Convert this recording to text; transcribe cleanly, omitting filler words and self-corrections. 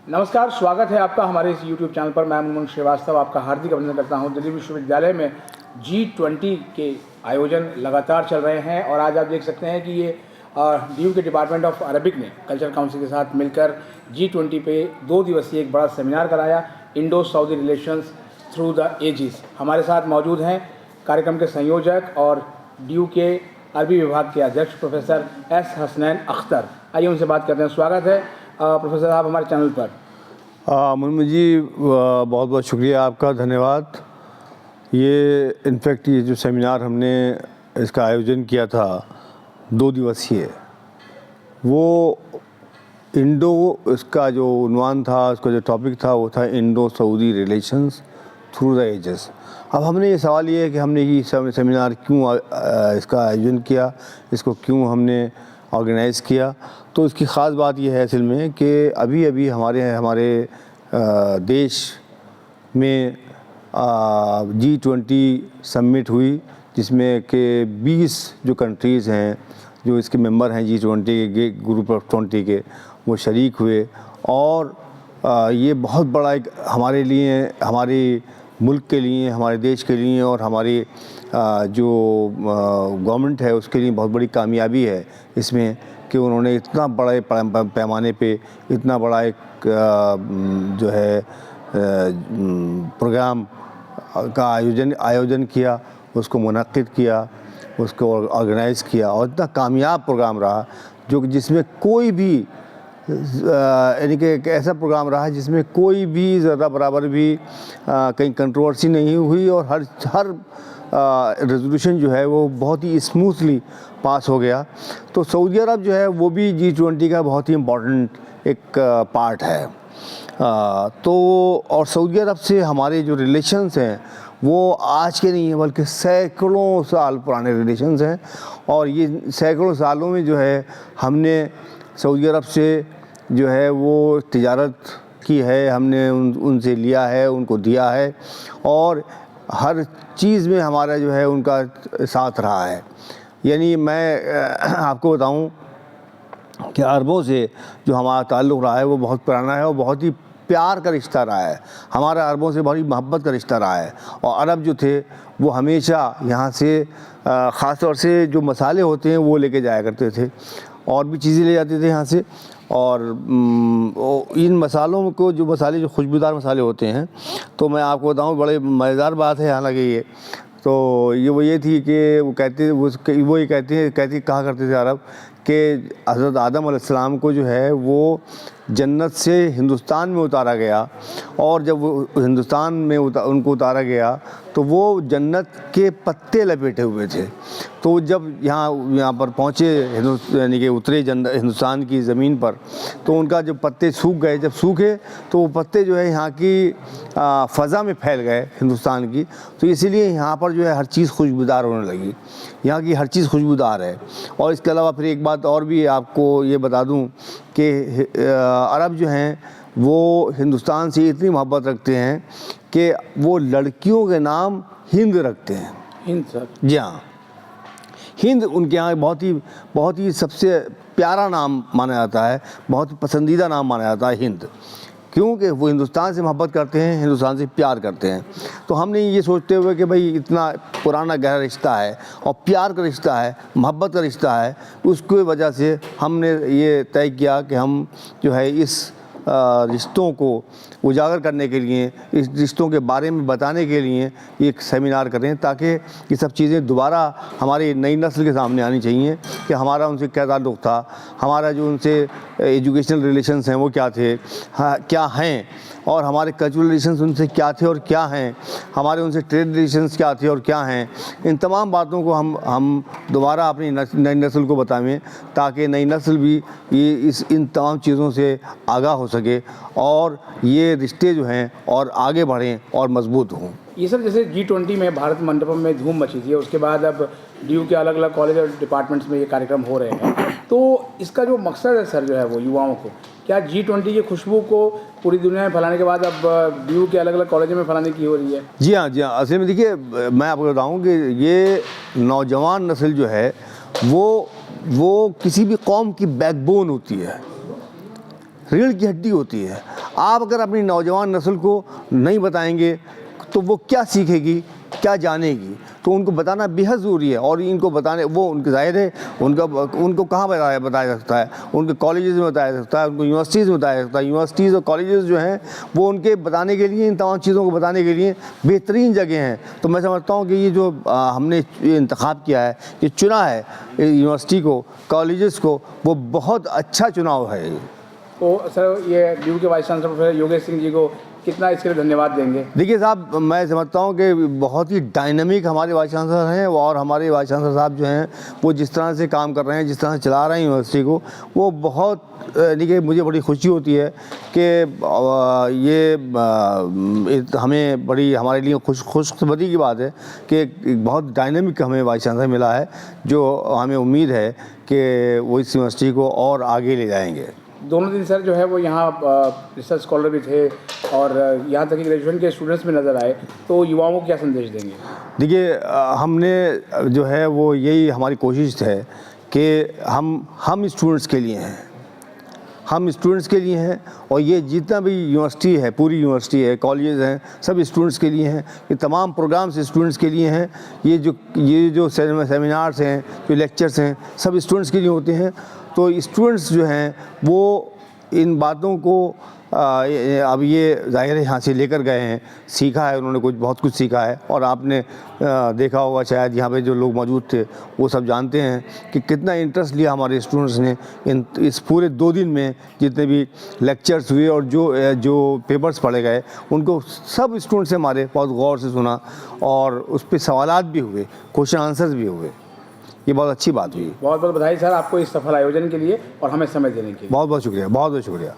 नमस्कार, स्वागत है आपका हमारे इस YouTube चैनल पर। मैं मुमन श्रीवास्तव आपका हार्दिक अभिनंदन करता हूं। दिल्ली विश्वविद्यालय में G20 के आयोजन लगातार चल रहे हैं और आज आप देख सकते हैं कि ये DU के डिपार्टमेंट ऑफ अरबिक ने कल्चर काउंसिल के साथ मिलकर G20 पे 2 दिवसीय एक बड़ा सेमिनार कराया, Indo Saudi relations through the ages. हमारे साथ मौजूद हैं कार्यक्रम के संयोजक और DU के अरबी विभाग के अध्यक्ष प्रोफेसर एस हसनैन अख्तर। आइए उनसे बात करते हैं। स्वागत है प्रोफेसर साहब हमारे चैनल पर। मुनमुन जी, बहुत बहुत शुक्रिया आपका, धन्यवाद। ये इनफैक्ट ये जो सेमिनार हमने इसका आयोजन किया था 2 दिवसीय, वो इसका जो उन्वान था, उसका जो टॉपिक था वो था Indo Saudi relations through the ages. अब हमने ये सवाल ये है कि हमने ये सेमिनार क्यों इसका आयोजन किया, इसको क्यों हमने ऑर्गेनाइज़ किया। तो इसकी ख़ास बात यह है असल में कि अभी हमारे देश में G20 समिट हुई, जिसमें कि 20 जो कंट्रीज़ हैं जो इसके मेंबर हैं G20 के ग्रुप ऑफ 20 के, वो शरीक हुए। और ये बहुत बड़ा एक हमारे लिए, हमारे मुल्क के लिए, हमारे देश के लिए और हमारी जो गवर्नमेंट है उसके लिए बहुत बड़ी कामयाबी है इसमें कि उन्होंने इतना बड़े पैमाने पे इतना बड़ा एक जो है प्रोग्राम का आयोजन किया, उसको मुनक्किद किया, उसको ऑर्गेनाइज़ किया और इतना कामयाब प्रोग्राम रहा जिसमें कोई भी यानी कि एक ऐसा प्रोग्राम रहा जिसमें कोई भी ज़रा बराबर भी कहीं कंट्रोवर्सी नहीं हुई और हर रेजोल्यूशन जो है वो बहुत ही स्मूथली पास हो गया। तो सऊदी अरब जो है वो भी G20 का बहुत ही इम्पोर्टेंट एक पार्ट है। तो और सऊदी अरब से हमारे जो रिलेशंस हैं वो आज के नहीं हैं बल्कि सैकड़ों साल पुराने रिलेशंस हैं। और ये सैकड़ों सालों में जो है हमने सऊदी अरब से जो है वो तिजारत की है, हमने उनसे लिया है, उनको दिया है और हर चीज़ में हमारा जो है उनका साथ रहा है। यानी मैं आपको बताऊं कि अरबों से जो हमारा ताल्लुक़ रहा है वो बहुत पुराना है और बहुत ही प्यार का रिश्ता रहा है। हमारा अरबों से बड़ी मोहब्बत का रिश्ता रहा है। और अरब जो थे वो हमेशा यहाँ से ख़ास तौर से जो मसाले होते हैं वो लेके जाया करते थे और भी चीज़ें ले जाते थे यहाँ से। और इन मसालों को जो खुशबूदार मसाले होते हैं, तो मैं आपको बताऊँ बड़े मज़ेदार बात है हालांकि ये तो ये थी कि वो ये कहा करते थे अरब कि हज़रत आदम अलैहिस्सलाम को जो है वो जन्नत से हिंदुस्तान में उतारा गया और जब वो हिंदुस्तान में उनको उतारा गया तो वो जन्नत के पत्ते लपेटे हुए थे। तो जब यहाँ पर पहुँचे यानी कि उतरे हिंदुस्तान की ज़मीन पर, तो उनका जब पत्ते सूख गए, जब सूखे तो वो पत्ते जो है यहाँ की फ़ज़ा में फैल गए हिंदुस्तान की। तो इसीलिए यहाँ पर जो है हर चीज़ खुशबूदार होने लगी, यहाँ की हर चीज़ खुशबूदार है। और इसके अलावा फिर एक बात और भी आपको ये बता दूँ कि अरब जो हैं वो हिंदुस्तान से इतनी मोहब्बत रखते हैं कि वो लड़कियों के नाम हिंद रखते हैं। हिंद सर? जी हाँ, हिंद उनके यहाँ बहुत ही सबसे प्यारा नाम माना जाता है, बहुत पसंदीदा नाम माना जाता है हिंद, क्योंकि वो हिंदुस्तान से मोहब्बत करते हैं, हिंदुस्तान से प्यार करते हैं। तो हमने ये सोचते हुए कि भाई इतना पुराना गहरा रिश्ता है और प्यार का रिश्ता है, मोहब्बत का रिश्ता है, उसकी वजह से हमने ये तय किया कि हम जो है इस रिश्तों को उजागर करने के लिए, इस रिश्तों के बारे में बताने के लिए एक सेमिनार करें, ताकि ये सब चीज़ें दोबारा हमारी नई नस्ल के सामने आनी चाहिए कि हमारा उनसे क्या ताल्लुक़ था, हमारा जो उनसे एजुकेशनल रिलेशंस हैं वो क्या थे, क्या हैं, और हमारे कल्चरल रिलेशंस उनसे क्या थे और क्या हैं, हमारे उनसे ट्रेड रिलेशंस क्या थे और क्या हैं। इन तमाम बातों को हम दोबारा अपनी नई नस्ल को बताएं, ताकि नई नस्ल भी इन तमाम चीज़ों से आगाह हो सके और ये रिश्ते जो हैं और आगे बढ़ें और मजबूत हों। ये सर जैसे G20 में भारत मंडपम में धूम मची थी, उसके बाद अब DU के अलग अलग कॉलेज और डिपार्टमेंट्स में ये कार्यक्रम हो रहे हैं, तो इसका जो मकसद है सर जो है वो युवाओं को, क्या G20 की खुशबू को पूरी दुनिया में फैलाने के बाद अब DU के अलग अलग कॉलेजों में फैलाने की हो रही है? जी हाँ, असल में देखिए, मैं आपको बताऊँ कि ये नौजवान नस्ल जो है वो किसी भी कौम की बैकबोन होती है, रीढ़ की हड्डी होती है। आप अगर अपनी नौजवान नस्ल को नहीं बताएंगे तो वो क्या सीखेगी, क्या जानेगी। तो उनको बताना बेहद ज़रूरी है। और इनको बताने वो उनके ज़ाहिर है उनको कहाँ बताया सकता है, उनके कॉलेजेस में बताया सकता है, उनको यूनिवर्सिटीज़ में बताया सकता है। यूनिवर्सिटीज़ और कॉलेजेस जो हैं वो उनके बताने के लिए, इन तमाम चीज़ों को बताने के लिए बेहतरीन जगह हैं। तो मैं समझता हूँ कि ये जो हमने ये इंतखाब किया है, ये चुना है यूनिवर्सिटी को, कॉलेजेस को, वो बहुत अच्छा चुनाव है। तो सर ये ड्यू के vice chancellor professor Yogesh Singh ji को कितना इसके लिए धन्यवाद देंगे? देखिए साहब, मैं समझता हूँ कि बहुत ही डायनामिक हमारे वाइस चांसलर हैं, और हमारे वाइस चांसलर साहब जो हैं वो जिस तरह से काम कर रहे हैं, जिस तरह से चला रहे हैं यूनिवर्सिटी को, वो बहुत देखिए मुझे बड़ी खुशी होती है कि ये हमें बड़ी हमारे लिए खुशखबरी की बात है कि एक बहुत डायनामिक हमें वाइस चांसलर मिला है, जो हमें उम्मीद है कि वो इस यूनिवर्सिटी को और आगे ले जाएंगे। दोनों दिन सर जो है वो यहाँ रिसर्च स्कॉलर भी थे और यहाँ तक कि ग्रेजुएशन के स्टूडेंट्स भी नज़र आए, तो युवाओं को क्या संदेश देंगे? देखिए हमने जो है वो यही हमारी कोशिश है कि हम स्टूडेंट्स के लिए हैं, हम स्टूडेंट्स के लिए हैं। और ये जितना भी यूनिवर्सिटी है, पूरी यूनिवर्सिटी है, कॉलेजेस हैं, सब स्टूडेंट्स के लिए हैं। ये तमाम प्रोग्राम्स स्टूडेंट्स के लिए हैं। ये जो सेमिनार्स हैं, जो लेक्चर्स हैं, सब स्टूडेंट्स के लिए होते हैं। तो स्टूडेंट्स जो हैं वो इन बातों को अब ये ज़ाहिर है यहाँ से लेकर गए हैं, सीखा है उन्होंने, बहुत कुछ सीखा है। और आपने देखा होगा, शायद यहाँ पे जो लोग मौजूद थे वो सब जानते हैं कि कितना इंटरेस्ट लिया हमारे स्टूडेंट्स ने इस पूरे 2 दिन में। जितने भी लेक्चर्स हुए और जो पेपर्स पढ़े गए, उनको सब स्टूडेंट्स से हमारे बहुत गौर से सुना, और उस पर सवालात भी हुए, क्वेश्चन आंसर्स भी हुए। ये बहुत अच्छी बात हुई। बहुत बहुत बधाई सर आपको इस सफल आयोजन के लिए और हमें समय देने के लिए। बहुत बहुत शुक्रिया, बहुत बहुत शुक्रिया।